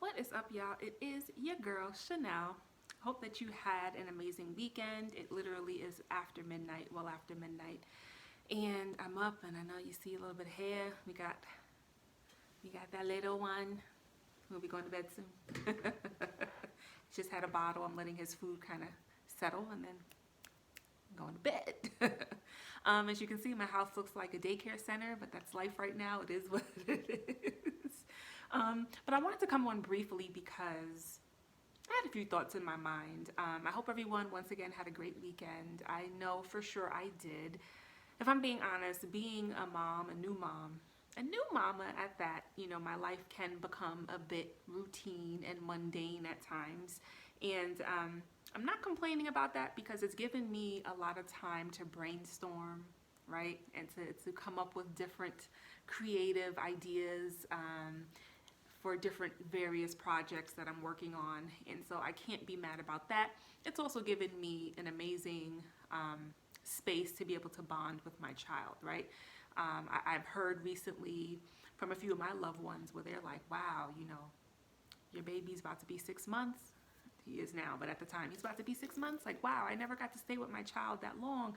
What is up, y'all? It is your girl, Chanel. Hope that you had an amazing weekend. It literally is after midnight, well after midnight. And I'm up and I know you see a little bit of hair. We got that little one. We'll be going to bed soon. Just had a bottle. I'm letting his food kind of settle and then going to bed. As you can see, my house looks like a daycare center, but that's life right now. It is what it is. But I wanted to come on briefly because I had a few thoughts in my mind. I hope everyone once again had a great weekend. I know for sure I did. If I'm being honest, being a mom, a new mama at that, my life can become a bit routine and mundane at times. And I'm not complaining about that because it's given me a lot of time to brainstorm, right? And to come up with different creative ideas for different various projects that I'm working on. And so I can't be mad about that. It's also given me an amazing space to be able to bond with my child, right? I've heard recently from a few of my loved ones where they're like, wow, your baby's about to be 6 months. He is now, but at the time he's about to be 6 months. Like, wow, I never got to stay with my child that long.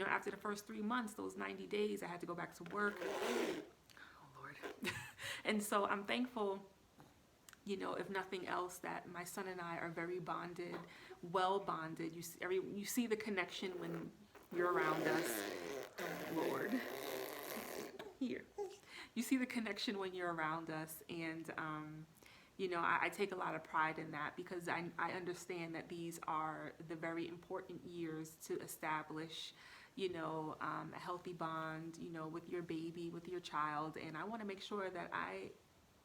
After the first 3 months, those 90 days, I had to go back to work. Oh, Lord. And so I'm thankful, if nothing else, that my son and I are very bonded, well bonded. You see the connection when you're around us. Oh, Lord. Here. You see the connection when you're around us, and I take a lot of pride in that because I understand that these are the very important years to establish, a healthy bond, with your baby, with your child. And I want to make sure that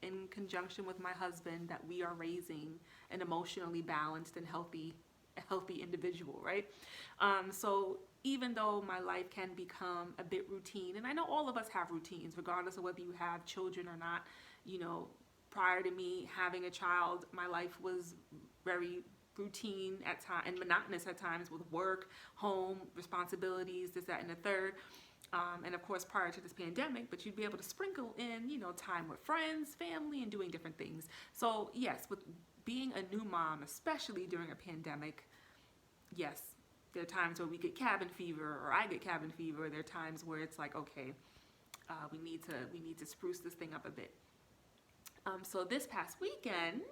in conjunction with my husband, that we are raising an emotionally balanced and healthy individual, right? So even though my life can become a bit routine, and I know all of us have routines, regardless of whether you have children or not, prior to me having a child, my life was very routine at times and monotonous at times with work, home, responsibilities, this, that, and the third. And of course, prior to this pandemic, but you'd be able to sprinkle in, time with friends, family, and doing different things. So yes, with being a new mom, especially during a pandemic, yes, there are times where we get cabin fever, or I get cabin fever. There are times where it's like, okay, we need to spruce this thing up a bit. So this past weekend,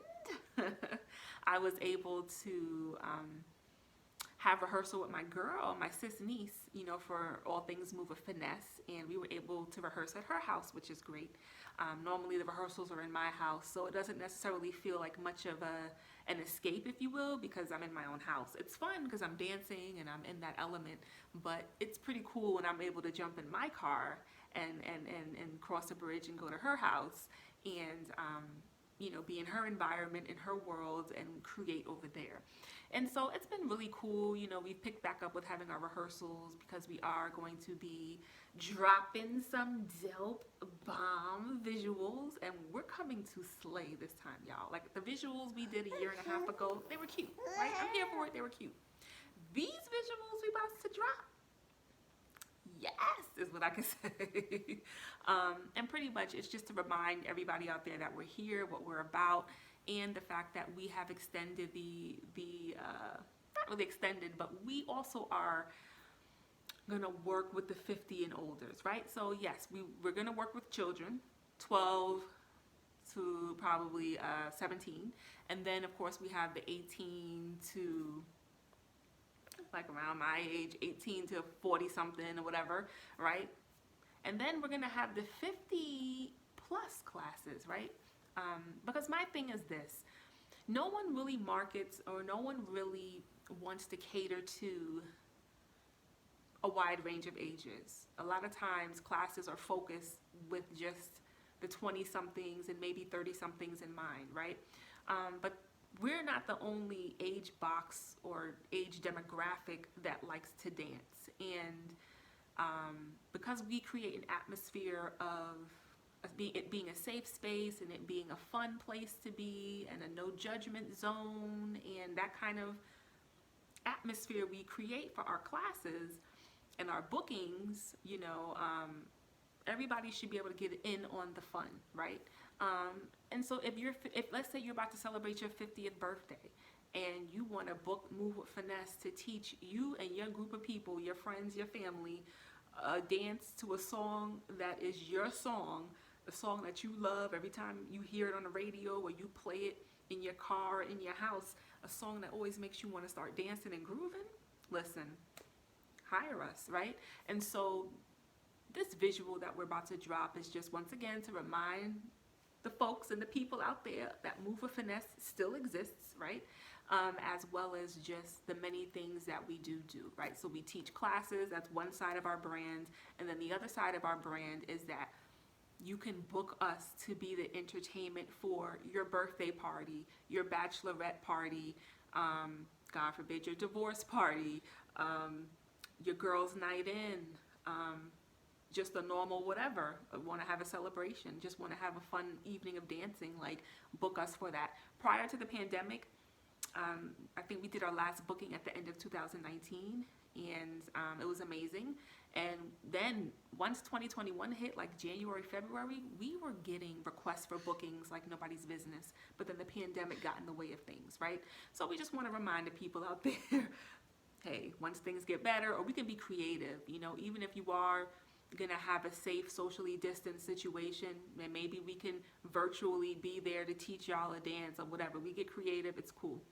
I was able to have rehearsal with my girl, my sis niece, for All Things Move with Finesse, and we were able to rehearse at her house, which is great. Normally the rehearsals are in my house, so it doesn't necessarily feel like much of an escape, if you will, because I'm in my own house. It's fun because I'm dancing and I'm in that element, but it's pretty cool when I'm able to jump in my car and cross a bridge and go to her house and be in her environment, in her world, and create over there. And so it's been really cool. We've picked back up with having our rehearsals because we are going to be dropping some dope bomb visuals, and we're coming to slay this time, y'all. Like the visuals we did a year and a half ago, they were cute, right? I'm here for it. They were cute. These visuals we about to drop, yes, is what I can say. And pretty much it's just to remind everybody out there that we're here, what we're about, and the fact that we have extended not really extended, but we also are gonna work with the 50 and olders, right? So yes, we're gonna work with children, 12 to probably 17, and then of course we have the 18 to like around my age, 18 to 40 something or whatever, right? And then we're gonna have the 50 plus classes, right? Because my thing is this, no one really markets, or no one really wants to cater to a wide range of ages. A lot of times classes are focused with just the 20 somethings and maybe 30 somethings in mind, right? But we're not the only age box or age demographic that likes to dance. And because we create an atmosphere of it being a safe space and it being a fun place to be and a no judgment zone and that kind of atmosphere we create for our classes and our bookings, everybody should be able to get in on the fun, right? And so if let's say you're about to celebrate your 50th birthday and you want to book Move with Finesse to teach you and your group of people, your friends, your family, a dance to a song that is your song, a song that you love every time you hear it on the radio or you play it in your car, in your house, a song that always makes you want to start dancing and grooving, listen, hire us, right? And so this visual that we're about to drop is just once again to remind the folks and the people out there that Move with Finesse still exists, right? As well as just the many things that we do, right? So we teach classes, that's one side of our brand. And then the other side of our brand is that you can book us to be the entertainment for your birthday party, your bachelorette party, God forbid, your divorce party, your girls' night in, just a normal whatever, want to have a celebration, just want to have a fun evening of dancing, like book us for that. Prior to the pandemic, I think we did our last booking at the end of 2019, and it was amazing. And then once 2021 hit, like January, February, we were getting requests for bookings like nobody's business. But then the pandemic got in the way of things, right? So we just want to remind the people out there, hey, once things get better, or we can be creative, you know, even if you are gonna have a safe, socially distanced situation, and maybe we can virtually be there to teach y'all a dance or whatever. We get creative, it's cool.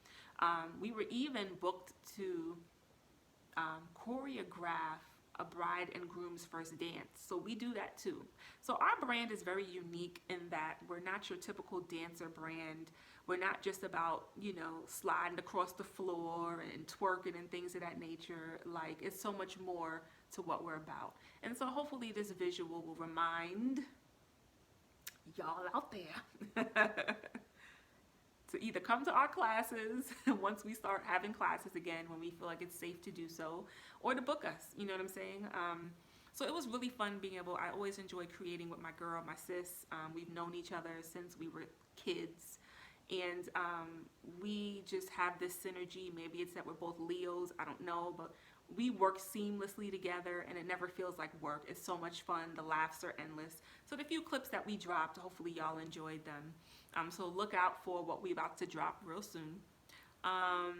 We were even booked to choreograph a bride and groom's first dance. So we do that too. So our brand is very unique in that we're not your typical dancer brand. We're not just about, you know, sliding across the floor and twerking and things of that nature. Like, it's so much more to what we're about. And so hopefully this visual will remind y'all out there to either come to our classes once we start having classes again, when we feel like it's safe to do so, or to book us, you know what I'm saying? So it was really fun being able, I always enjoy creating with my girl, my sis. We've known each other since we were kids. And we just have this synergy. Maybe it's that we're both Leos, I don't know, but we work seamlessly together and it never feels like work. It's so much fun. The laughs are endless. So the few clips that we dropped, hopefully y'all enjoyed them. So look out for what we're about to drop real soon. I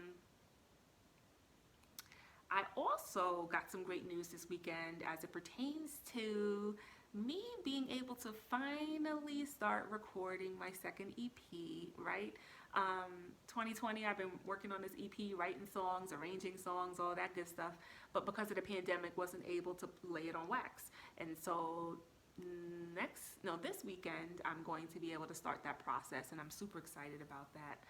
also got some great news this weekend as it pertains to me being able to finally start recording my second EP, right? 2020, I've been working on this EP, writing songs, arranging songs, all that good stuff. But because of the pandemic, wasn't able to lay it on wax. And so this weekend, I'm going to be able to start that process, and I'm super excited about that.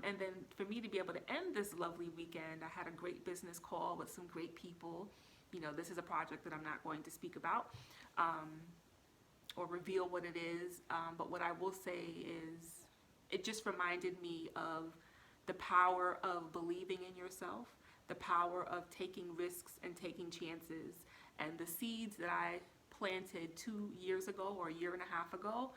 And then for me to be able to end this lovely weekend, I had a great business call with some great people. You know, this is a project that I'm not going to speak about or reveal what it is. But what I will say is it just reminded me of the power of believing in yourself, the power of taking risks and taking chances, and the seeds that I planted 2 years ago or a year and a half ago,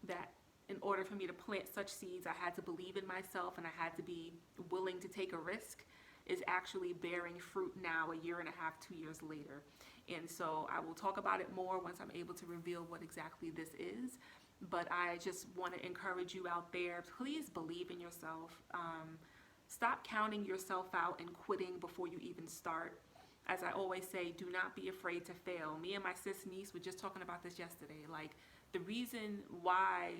that in order for me to plant such seeds, I had to believe in myself and I had to be willing to take a risk, is actually bearing fruit now, a year and a half, 2 years later. And so I will talk about it more once I'm able to reveal what exactly this is. But I just want to encourage you out there, please believe in yourself. Stop counting yourself out and quitting before you even start. As I always say, do not be afraid to fail. Me and my sis niece were just talking about this yesterday. Like, the reason why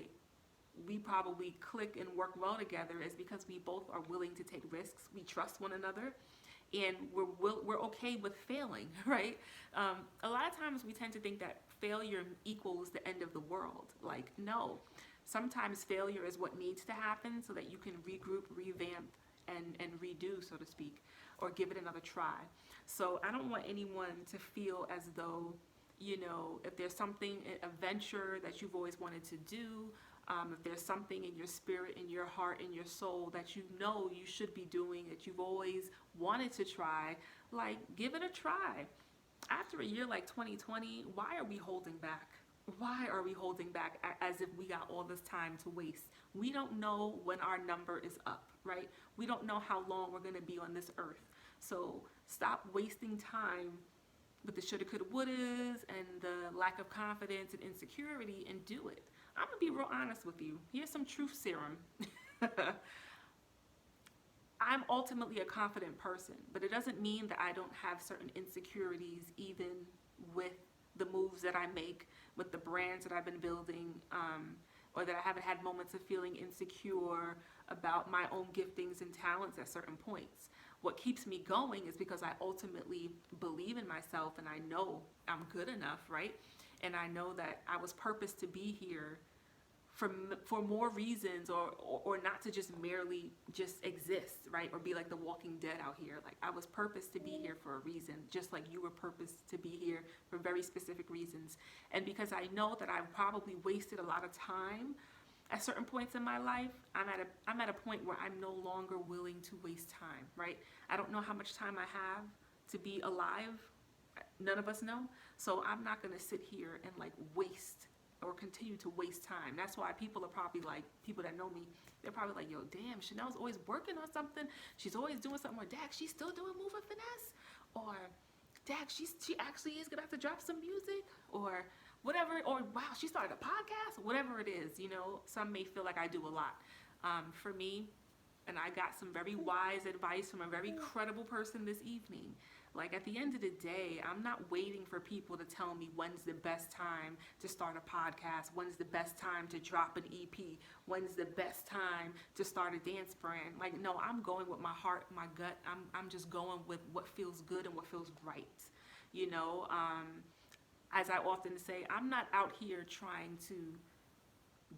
we probably click and work well together is because we both are willing to take risks. We trust one another, and we're okay with failing, right? A lot of times we tend to think that failure equals the end of the world. Like, no. Sometimes failure is what needs to happen so that you can regroup, revamp, and redo, so to speak, or give it another try. So I don't want anyone to feel as though, you know, if there's something, a venture that you've always wanted to do, if there's something in your spirit, in your heart, in your soul that you know you should be doing, that you've always wanted to try, like, give it a try. After a year like 2020, why are we holding back? Why are we holding back as if we got all this time to waste? We don't know when our number is up, right? We don't know how long we're going to be on this earth. So stop wasting time with the shoulda, coulda, wouldas and the lack of confidence and insecurity, and do it. I'm gonna be real honest with you. Here's some truth serum. I'm ultimately a confident person, but it doesn't mean that I don't have certain insecurities, even with the moves that I make, with the brands that I've been building, or that I haven't had moments of feeling insecure about my own giftings and talents at certain points. What keeps me going is because I ultimately believe in myself and I know I'm good enough, right? And I know that I was purposed to be here for more reasons, or not to just merely just exist, right? Or be like the walking dead out here. Like, I was purposed to be here for a reason, just like you were purposed to be here for very specific reasons. And because I know that I've probably wasted a lot of time at certain points in my life, I'm at a point where I'm no longer willing to waste time, right? I don't know how much time I have to be alive. None of us know. So I'm not going to sit here and like waste or continue to waste time. That's why people are probably like, people that know me, they're probably like, yo, damn, Chanel's always working on something. She's always doing something. Or, Dak, she's still doing Move and Finesse. Or, Dak, she actually is going to have to drop some music. Or whatever. Or, wow, she started a podcast. Whatever it is, you know, some may feel like I do a lot. For me, and I got some very wise advice from a very credible person this evening. Like, at the end of the day, I'm not waiting for people to tell me when's the best time to start a podcast, when's the best time to drop an EP, when's the best time to start a dance brand. Like, no, I'm going with my heart, my gut. I'm just going with what feels good and what feels right. You know, as I often say, I'm not out here trying to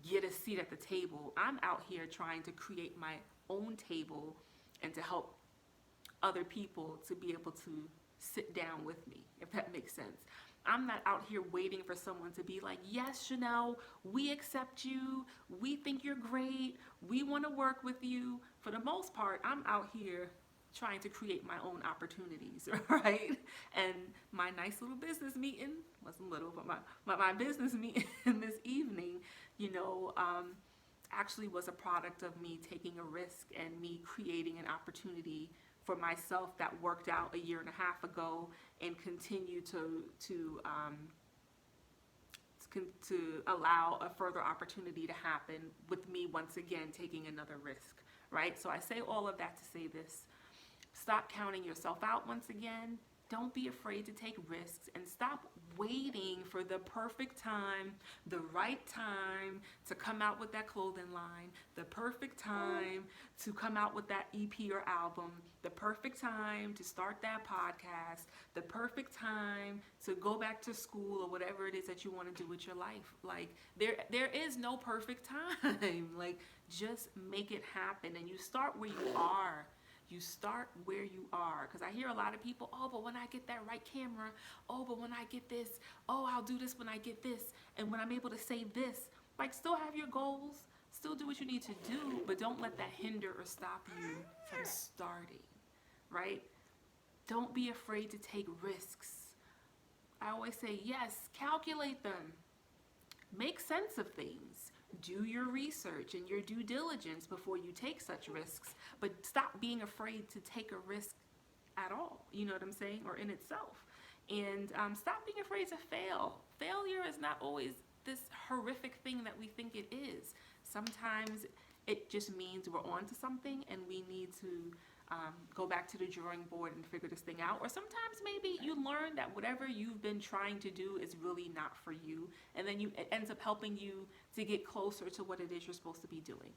get a seat at the table. I'm out here trying to create my own table and to help other people to be able to sit down with me, if that makes sense. I'm not out here waiting for someone to be like, yes, Chanel, we accept you. We think you're great. We want to work with you. For the most part, I'm out here trying to create my own opportunities, right? And my nice little business meeting, wasn't little, but my business meeting this evening, you know, actually was a product of me taking a risk and me creating an opportunity for myself that worked out a year and a half ago, and continue to allow a further opportunity to happen with me once again taking another risk, right? So I say all of that to say this: stop counting yourself out once again. Don't be afraid to take risks, and stop waiting for the perfect time, the right time to come out with that clothing line, the perfect time to come out with that EP or album, the perfect time to start that podcast, the perfect time to go back to school, or whatever it is that you want to do with your life. Like, there is no perfect time. Like, just make it happen, and you start where you are. You start where you are. Because I hear a lot of people, oh, but when I get that right camera, oh, but when I get this, oh, I'll do this when I get this, and when I'm able to say this. Like, still have your goals, still do what you need to do, but don't let that hinder or stop you from starting, right? Don't be afraid to take risks. I always say, yes, calculate them. Make sense of things. Do your research and your due diligence before you take such risks, but stop being afraid to take a risk at all, you know what I'm saying, or in itself. And stop being afraid to fail. Failure is not always this horrific thing that we think it is. Sometimes it just means we're on to something and we need to go back to the drawing board and figure this thing out. Or sometimes maybe you learn that whatever you've been trying to do is really not for you, and then it ends up helping you to get closer to what it is you're supposed to be doing.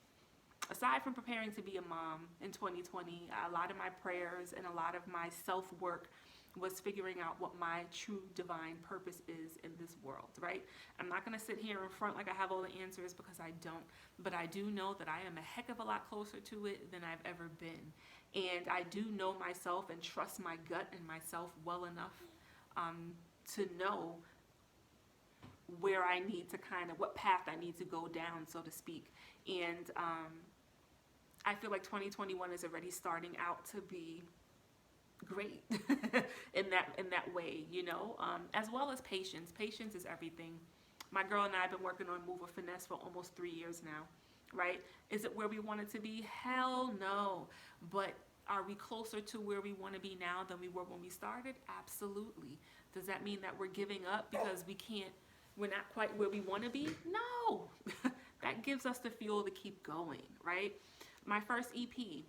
Aside from preparing to be a mom in 2020, a lot of my prayers and a lot of my self-work was figuring out what my true divine purpose is in this world, right? I'm not going to sit here in front like I have all the answers, because I don't, but I do know that I am a heck of a lot closer to it than I've ever been. And I do know myself and trust my gut and myself well enough to know where I need to what path I need to go down, so to speak. And I feel like 2021 is already starting out to be great in that way, you know, as well as patience. Patience is everything. My girl and I have been working on Move with Finesse for almost 3 years now, right? Is it where we want it to be? Hell no. But are we closer to where we want to be now than we were when we started? Absolutely. Does that mean that we're giving up because we can't we're not quite where we want to be. No, that gives us the fuel to keep going, right? My first EP,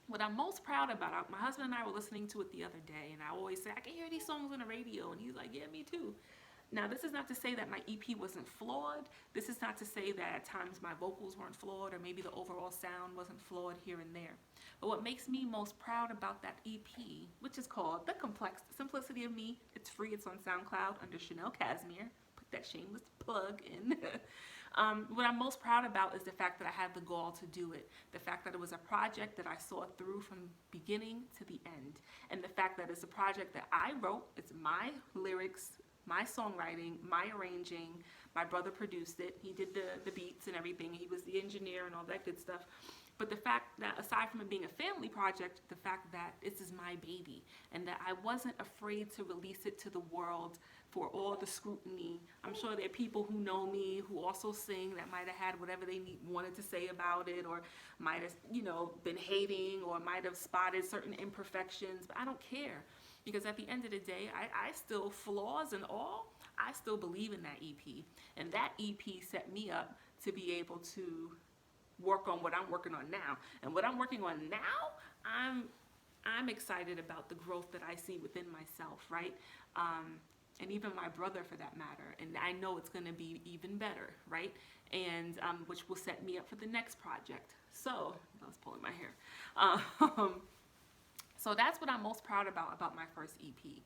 what I'm most proud about, my husband and I were listening to it the other day, and I always say, I can hear these songs on the radio, and he's like, yeah, me too. Now, this is not to say that my EP wasn't flawed. This is not to say that at times my vocals weren't flawed, or maybe the overall sound wasn't flawed here and there. But what makes me most proud about that EP, which is called The Complex Simplicity of Me, it's free, it's on SoundCloud under Chanel Casimir. Put that shameless plug in. What I'm most proud about is the fact that I had the gall to do it. The fact that it was a project that I saw through from beginning to the end. And the fact that it's a project that I wrote, it's my lyrics, my songwriting, my arranging. My brother produced it. He did the beats and everything. He was the engineer and all that good stuff. But the fact that aside from it being a family project, the fact that this is my baby and that I wasn't afraid to release it to the world for all the scrutiny. I'm sure there are people who know me who also sing that might have had whatever they wanted to say about it, or might have, been hating, or might have spotted certain imperfections, but I don't care. Because at the end of the day, I still, flaws and all, I still believe in that EP. And that EP set me up to be able to work on what I'm working on now. And what I'm working on now, I'm excited about the growth that I see within myself, right? And even my brother for that matter. And I know it's going to be even better, right? And which will set me up for the next project. So, I was pulling my hair. So that's what I'm most proud about my first EP,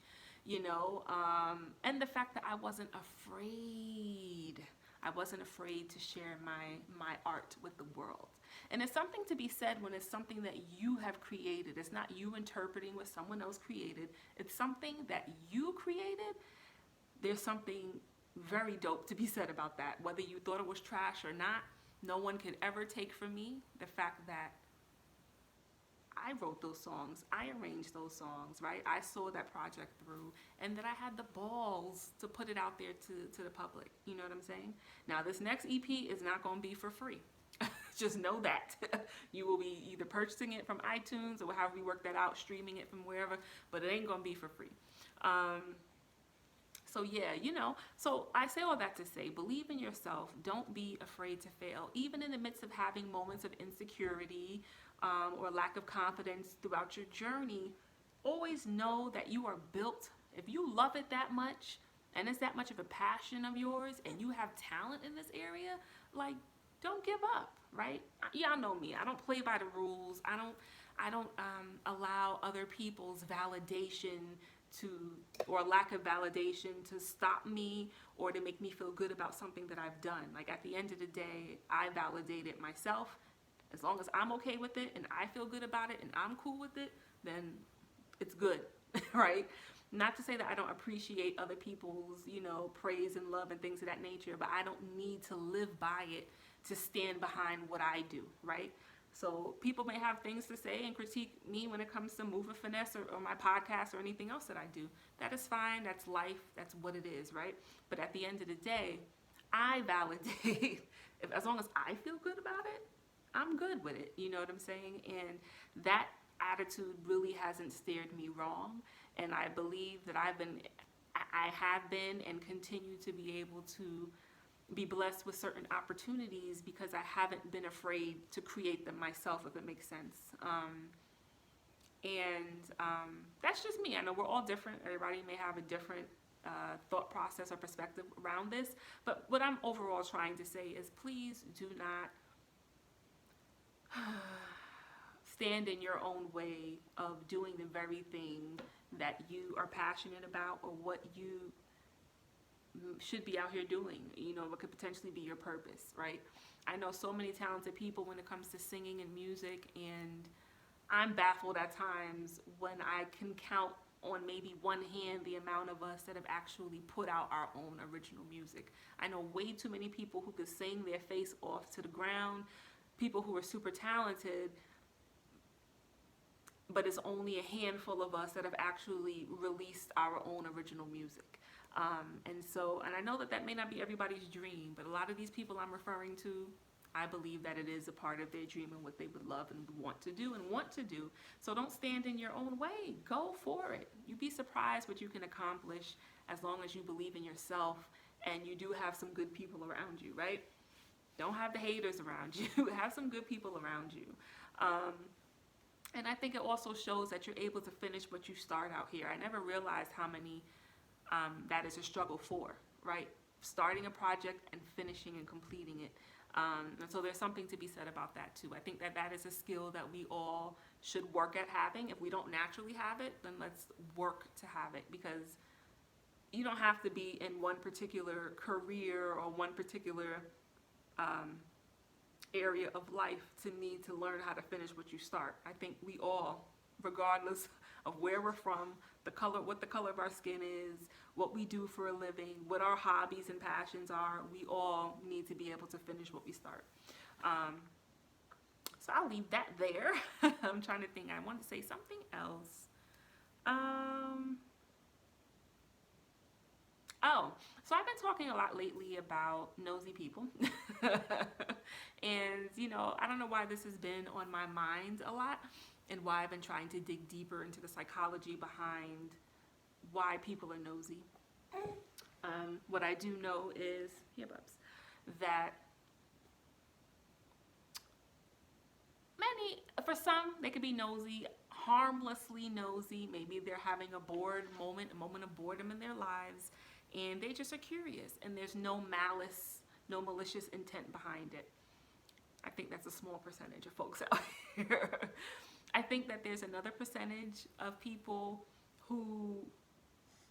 and the fact that I wasn't afraid. I wasn't afraid to share my art with the world. And it's something to be said when it's something that you have created. It's not you interpreting what someone else created. It's something that you created. There's something very dope to be said about that. Whether you thought it was trash or not, no one could ever take from me the fact that I wrote those songs, I arranged those songs, right? I saw that project through, and that I had the balls to put it out there to the public. You know what I'm saying? Now, this next EP is not going to be for free. Just know that. You will be either purchasing it from iTunes or however we work that out, streaming it from wherever, but it ain't going to be for free. So yeah, so I say all that to say, believe in yourself. Don't be afraid to fail. Even in the midst of having moments of insecurity or lack of confidence throughout your journey, always know that you are built. If you love it that much, and it's that much of a passion of yours, and you have talent in this area, like, don't give up, right? Y'all know me. I don't play by the rules. I don't allow other people's validation or lack of validation to stop me or to make me feel good about something that I've done. Like, at the end of the day, I validated myself. As long as I'm okay with it and I feel good about it and I'm cool with it, then it's good, right? Not to say that I don't appreciate other people's, praise and love and things of that nature, but I don't need to live by it to stand behind what I do, right? So people may have things to say and critique me when it comes to Move with Finesse or my podcast or anything else that I do. That is fine. That's life. That's what it is, right? But at the end of the day, I validate. As long as I feel good about it, I'm good with it. You know what I'm saying? And that attitude really hasn't steered me wrong. And I believe that I have been and continue to be able to be blessed with certain opportunities because I haven't been afraid to create them myself, if it makes sense. That's just me. I know we're all different. Everybody may have a different thought process or perspective around this. But what I'm overall trying to say is, please do not stand in your own way of doing the very thing that you are passionate about or what you should be out here doing, what could potentially be your purpose, right? I know so many talented people when it comes to singing and music, and I'm baffled at times when I can count on maybe one hand the amount of us that have actually put out our own original music. I know way too many people who could sing their face off to the ground, people who are super talented, but it's only a handful of us that have actually released our own original music. And I know that may not be everybody's dream, but a lot of these people I'm referring to, I believe that it is a part of their dream and what they would love and want to do. So don't stand in your own way. Go for it. You'd be surprised what you can accomplish as long as you believe in yourself and you do have some good people around you, right? Don't have the haters around you. Have some good people around you. And I think it also shows that you're able to finish what you start out here. I never realized how many that is a struggle for, right? Starting a project and finishing and completing it. And so there's something to be said about that too. I think that that is a skill that we all should work at having. If we don't naturally have it, then let's work to have it, because you don't have to be in one particular career or one particular area of life to need to learn how to finish what you start. I think we all, regardless of where we're from, what the color of our skin is, what we do for a living, what our hobbies and passions are, we all need to be able to finish what we start. So I'll leave that there. I'm trying to think. I want to say something else. Oh, so I've been talking a lot lately about nosy people. And, I don't know why this has been on my mind a lot, and why I've been trying to dig deeper into the psychology behind why people are nosy. What I do know is, that for some, they could be nosy, harmlessly nosy. Maybe they're having a moment of boredom in their lives, and they just are curious, and there's no malice, no malicious intent behind it. I think that's a small percentage of folks out here. I think that there's another percentage of people who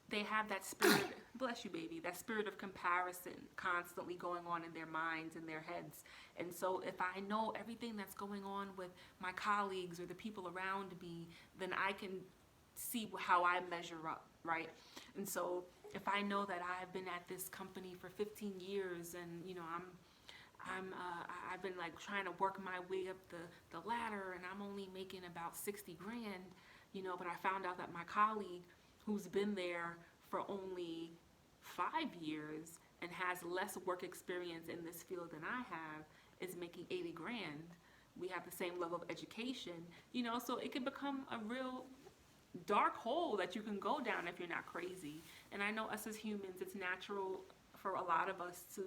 they have that spirit, bless you baby, that spirit of comparison constantly going on in their minds and their heads. And so if I know everything that's going on with my colleagues or the people around me, then I can see how I measure up, right? And so if I know that I've been at this company for 15 years and, I've been like trying to work my way up the ladder, and I'm only making about 60 grand, but I found out that my colleague who's been there for only 5 years and has less work experience in this field than I have is making 80 grand. We have the same level of education, so it can become a real dark hole that you can go down if you're not crazy. And I know us as humans, it's natural for a lot of us to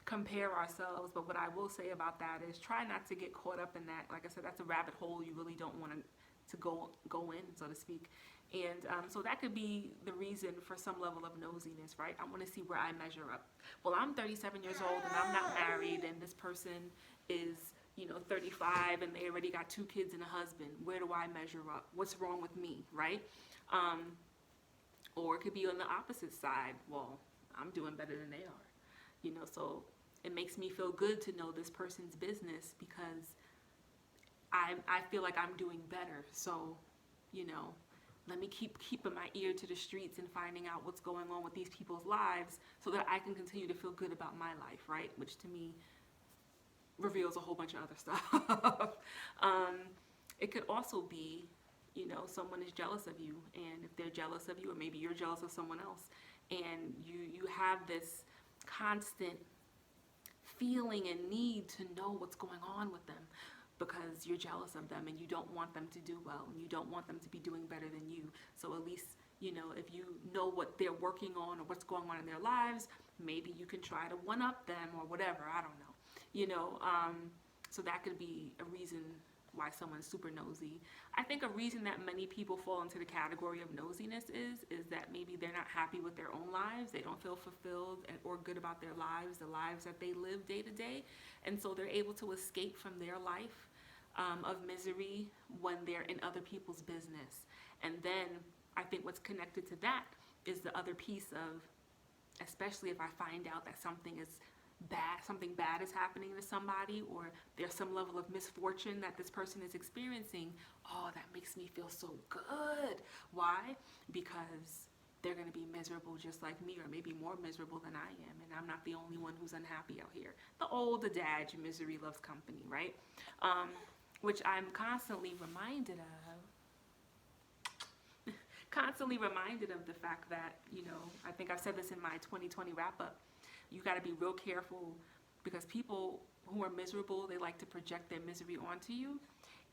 compare ourselves, but what I will say about that is try not to get caught up in that. Like I said, that's a rabbit hole you really don't want to go in, so to speak. And so that could be the reason for some level of nosiness, right? I want to see where I measure up. Well, I'm 37 years old and I'm not married, and this person is 35 and they already got 2 kids and a husband. Where do I measure up? What's wrong with me, right? Or it could be on the opposite side. Well, I'm doing better than they are, so it makes me feel good to know this person's business, because I feel like I'm doing better. So, let me keep keeping my ear to the streets and finding out what's going on with these people's lives so that I can continue to feel good about my life, right? Which to me reveals a whole bunch of other stuff. It could also be, someone is jealous of you, and if they're jealous of you, or maybe you're jealous of someone else, and you have this constant feeling and need to know what's going on with them, because you're jealous of them and you don't want them to do well and you don't want them to be doing better than you. So at least, if you know what they're working on or what's going on in their lives, maybe you can try to one-up them or whatever, I don't know. So that could be a reason why someone's super nosy. I think a reason that many people fall into the category of nosiness is that maybe they're not happy with their own lives. They don't feel fulfilled or good about their lives, the lives that they live day to day. And so they're able to escape from their life of misery when they're in other people's business. And then I think what's connected to that is the other piece of, especially if I find out that something bad is happening to somebody, or there's some level of misfortune that this person is experiencing, that makes me feel so good. Why? Because they're going to be miserable just like me, or maybe more miserable than I am, and I'm not the only one who's unhappy out here. The old adage, misery loves company, right? Which I'm constantly reminded of the fact that, I think I've said this in my 2020 wrap-up, you got to be real careful, because people who are miserable, they like to project their misery onto you.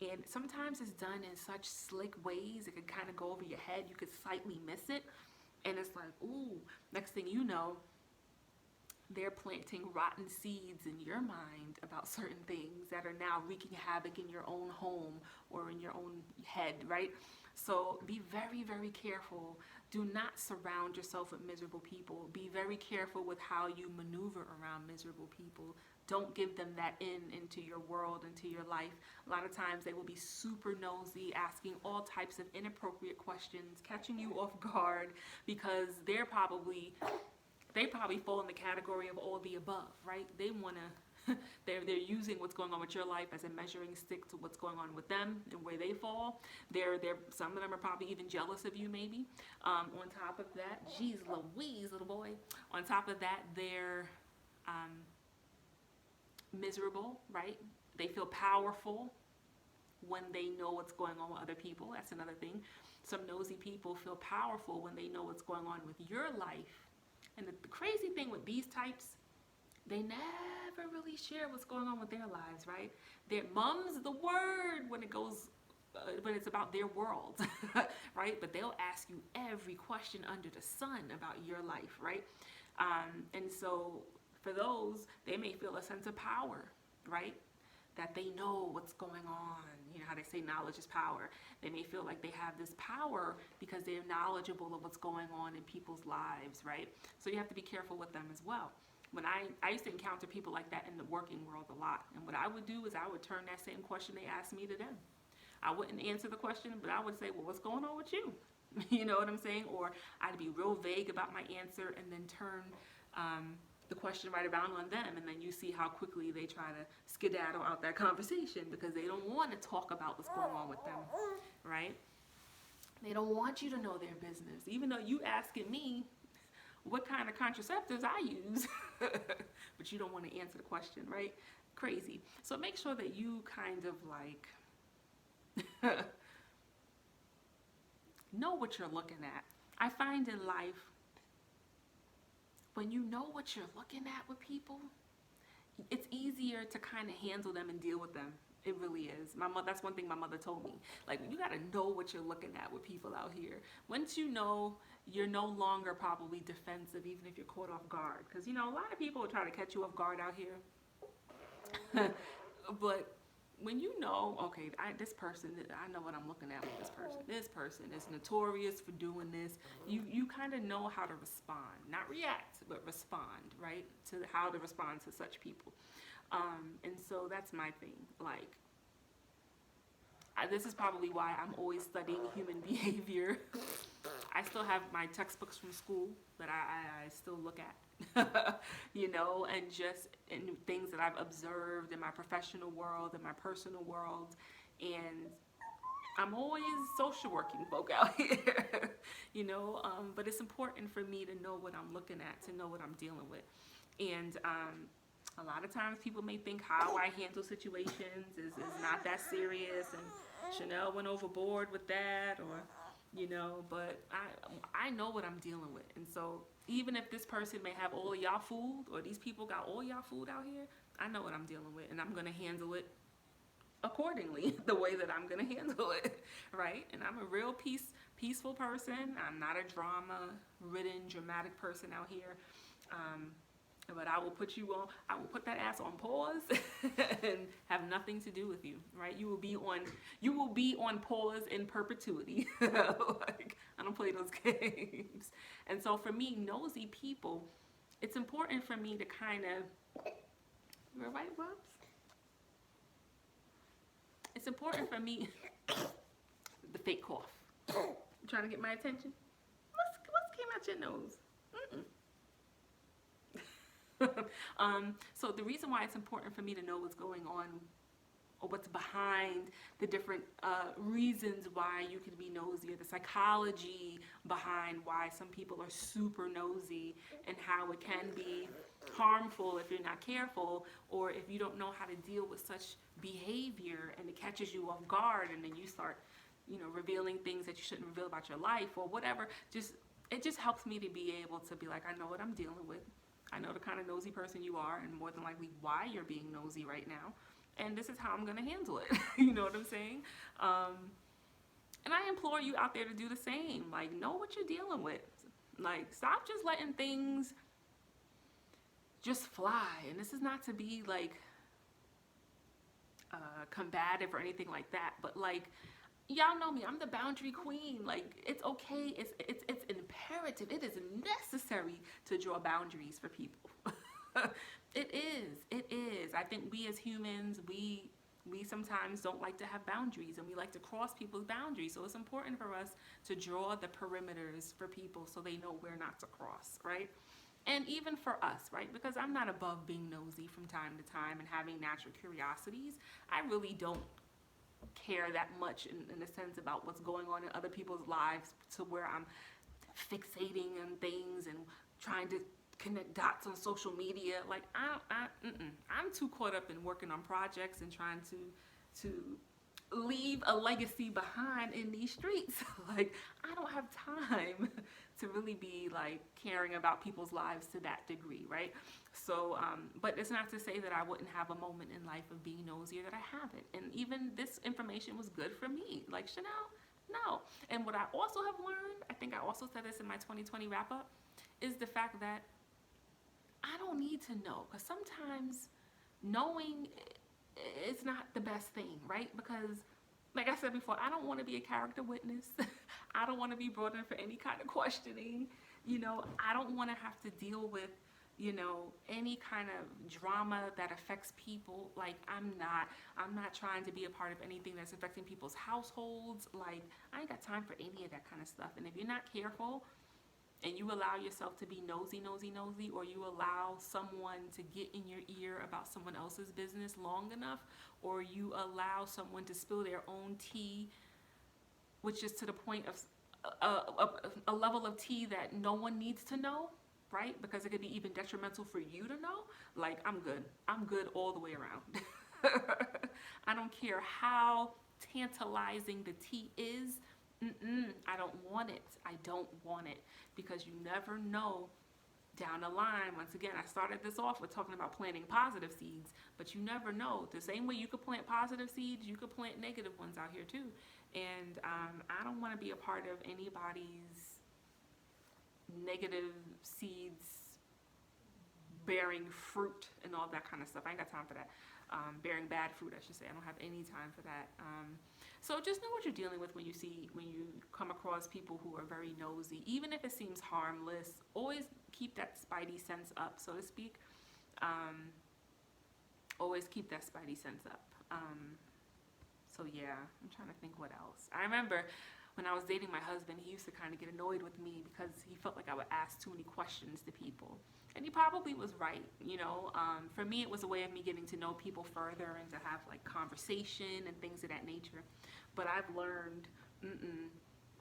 And sometimes it's done in such slick ways, it can kind of go over your head. You could slightly miss it. And it's like, ooh, next thing you know, they're planting rotten seeds in your mind about certain things that are now wreaking havoc in your own home or in your own head, right? So be very, very careful. Do not surround yourself with miserable people. Be very careful with how you maneuver around miserable people. Don't give them that into your world, into your life. A lot of times they will be super nosy, asking all types of inappropriate questions, catching you off guard because they probably fall in the category of all the above, right? They want to, they're using what's going on with your life as a measuring stick to what's going on with them and where they fall. Some of them are probably even jealous of you, maybe. On top of that, geez Louise, little boy. On top of that, they're miserable, right? They feel powerful when they know what's going on with other people. That's another thing. Some nosy people feel powerful when they know what's going on with your life. And the crazy thing with these types, they never really share what's going on with their lives, right? Their mum's the word when it's about their world, right? But they'll ask you every question under the sun about your life, right? And so for those, they may feel a sense of power, right? That they know what's going on. You know how they say knowledge is power. They may feel like they have this power because they're knowledgeable of what's going on in people's lives, right? So you have to be careful with them as well. When I used to encounter people like that in the working world a lot. And what I would do is I would turn that same question they asked me to them. I wouldn't answer the question, but I would say, well, what's going on with you? You know what I'm saying? Or I'd be real vague about my answer and then turn the question right around on them, and then you see how quickly they try to skedaddle out that conversation because they don't want to talk about what's going on with them, right? They don't want you to know their business, even though you asking me what kind of contraceptives I use, but you don't want to answer the question, right? Crazy. So make sure that you kind of like know what you're looking at. I find in life, when you know what you're looking at with people, it's easier to kind of handle them and deal with them. It really is. That's one thing my mother told me. Like, you got to know what you're looking at with people out here. Once you know, you're no longer probably defensive, even if you're caught off guard. Because, you know, a lot of people will try to catch you off guard out here. But when you know, okay, this person, I know what I'm looking at with this person. This person is notorious for doing this. You kind of know how to respond. Not react, but respond, right? To how to respond to such people. And so that's my thing. Like, this is probably why I'm always studying human behavior. I still have my textbooks from school that I still look at, you know, and just in things that I've observed in my professional world, in my personal world. And I'm always social working folk out here, you know, but it's important for me to know what I'm looking at, to know what I'm dealing with. And a lot of times people may think how I handle situations is not that serious, and Chanel went overboard with that, or, you know, but I know what I'm dealing with. And so even if this person may have all of y'all food, or these people got all y'all food out here, I know what I'm dealing with, and I'm going to handle it accordingly, the way that I'm going to handle it, right? And I'm a real peaceful person. I'm not a drama-ridden, dramatic person out here. But I will put that ass on pause and have nothing to do with you, right? You will be on pause in perpetuity. Like, I don't play those games. And so for me, nosy people, it's important for me to kind of, you're right, Bubs? It's important for me, the fake cough. You trying to get my attention? What's came out your nose? So the reason why it's important for me to know what's going on, or what's behind the different reasons why you can be nosy, or the psychology behind why some people are super nosy, and how it can be harmful if you're not careful, or if you don't know how to deal with such behavior and it catches you off guard, and then you start, you know, revealing things that you shouldn't reveal about your life or whatever. It just helps me to be able to be like, I know what I'm dealing with. I know the kind of nosy person you are, and more than likely why you're being nosy right now. And this is how I'm going to handle it. You know what I'm saying? And I implore you out there to do the same. Like, know what you're dealing with. Like, stop just letting things just fly. And this is not to be like combative or anything like that, but like, y'all know me, I'm the boundary queen. Like, it's okay, it's imperative, it is necessary to draw boundaries for people. It is. I think we as humans, we sometimes don't like to have boundaries, and we like to cross people's boundaries. So it's important for us to draw the perimeters for people so they know where not to cross, right? And even for us, right? Because I'm not above being nosy from time to time and having natural curiosities. I really don't care that much in a sense about what's going on in other people's lives to where I'm fixating on things and trying to connect dots on social media. Like, I'm too caught up in working on projects and trying to leave a legacy behind in these streets. Like, I don't have time to really be like caring about people's lives to that degree, right? So, but it's not to say that I wouldn't have a moment in life of being nosy or that I haven't. And even this information was good for me. Like, Chanel, no. And what I also have learned, I think I also said this in my 2020 wrap up, is the fact that I don't need to know, because sometimes knowing is not the best thing, right? Because like I said before, I don't want to be a character witness. I don't want to be brought in for any kind of questioning. You know, I don't want to have to deal with, you know, any kind of drama that affects people. Like, I'm not trying to be a part of anything that's affecting people's households. Like, I ain't got time for any of that kind of stuff. And if you're not careful, and you allow yourself to be nosy, or you allow someone to get in your ear about someone else's business long enough, or you allow someone to spill their own tea, which is to the point of a level of tea that no one needs to know, right? Because it could be even detrimental for you to know. Like, I'm good all the way around. I don't care how tantalizing the tea is. I don't want it. I don't want it, because you never know down the line. Once again, I started this off with talking about planting positive seeds, but you never know. The same way you could plant positive seeds, you could plant negative ones out here too. And I don't want to be a part of anybody's negative seeds bearing fruit and all that kind of stuff. I ain't got time for that. Bearing bad fruit, I should say. I don't have any time for that. So just know what you're dealing with when you come across people who are very nosy. Even if it seems harmless, always keep that spidey sense up, so to speak. Always keep that spidey sense up. So yeah, I'm trying to think what else. I remember when I was dating my husband, he used to kind of get annoyed with me because he felt like I would ask too many questions to people. And he probably was right, you know. For me, it was a way of me getting to know people further and to have like conversation and things of that nature. But I've learned,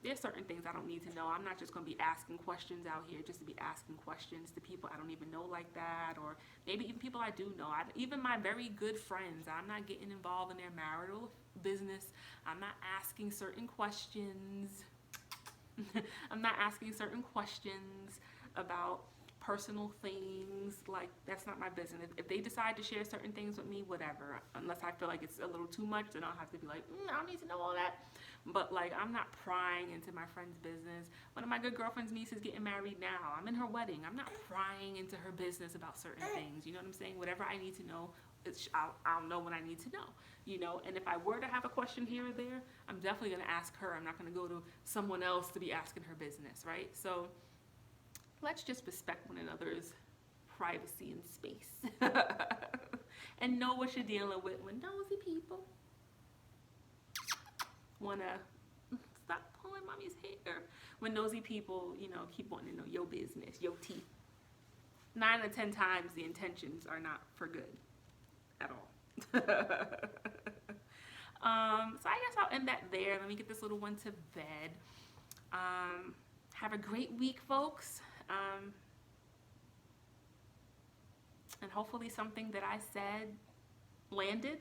there's certain things I don't need to know. I'm not just going to be asking questions out here just to be asking questions to people I don't even know like that, or maybe even people I do know. Even my very good friends, I'm not getting involved in their marital business. I'm not asking certain questions. I'm not asking certain questions about personal things. Like, that's not my business. If they decide to share certain things with me, whatever. Unless I feel like it's a little too much, then I'll have to be like, I don't need to know all that. But like, I'm not prying into my friend's business. One of my good girlfriend's niece is getting married now. I'm in her wedding. I'm not prying into her business about certain things. You know what I'm saying? Whatever I need to know, I'll know what I need to know. You know, and if I were to have a question here or there, I'm definitely going to ask her. I'm not going to go to someone else to be asking her business, right? So let's just respect one another's privacy and space. And know what you're dealing with when nosy people want to stop pulling mommy's hair. When nosy people, you know, keep wanting to know your business, your tea. 9 out of 10 times the intentions are not for good at all. So I guess I'll end that there. Let me get this little one to bed. Have a great week, folks. And hopefully something that I said landed,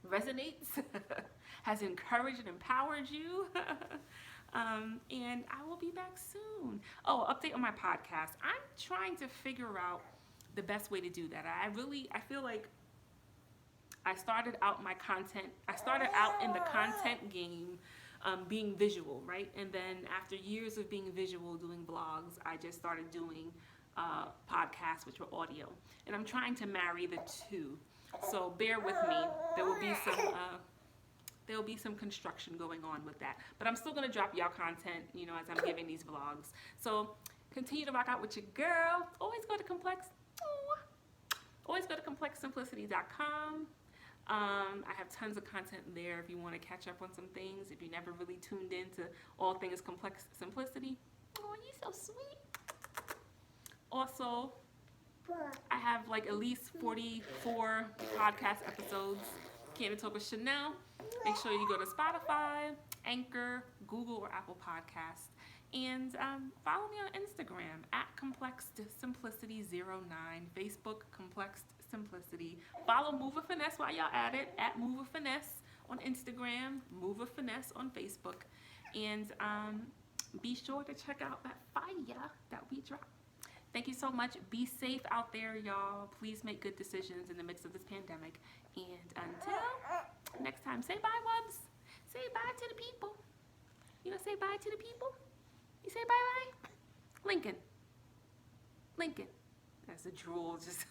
resonates, has encouraged and empowered you. And I will be back soon. Oh, update on my podcast. I'm trying to figure out the best way to do that. I feel like I started out in the content game being visual, right? And then after years of being visual, doing blogs, I just started doing podcasts, which were audio. And I'm trying to marry the two. So bear with me. There will be some construction going on with that. But I'm still going to drop y'all content, as I'm giving these vlogs. So continue to rock out with your girl. Always go to ComplexSimplicity.com. I have tons of content there if you want to catch up on some things. If you never really tuned into all things Complex Simplicity. Oh, you so sweet. Also, I have like at least 44 podcast episodes. Candid Talk with Chanel. Make sure you go to Spotify, Anchor, Google, or Apple Podcasts. And follow me on Instagram at ComplexSimplicity09, Facebook Complex Simplicity. Follow Move with Finesse while y'all at it, at Move with Finesse on Instagram, Move with Finesse on Facebook. And be sure to check out that fire that we drop. Thank you so much. Be safe out there, y'all. Please make good decisions in the midst of this pandemic. And until next time, say bye, Wubs. Say bye to the people. You gonna say bye to the people? You say bye-bye? Lincoln. That's a drool. Just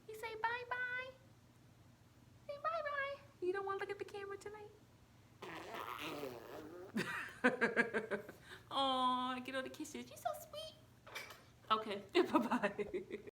you say bye-bye. Say bye-bye. You don't want to look at the camera tonight? Oh, get all the kisses. You're so sweet. Okay, bye-bye.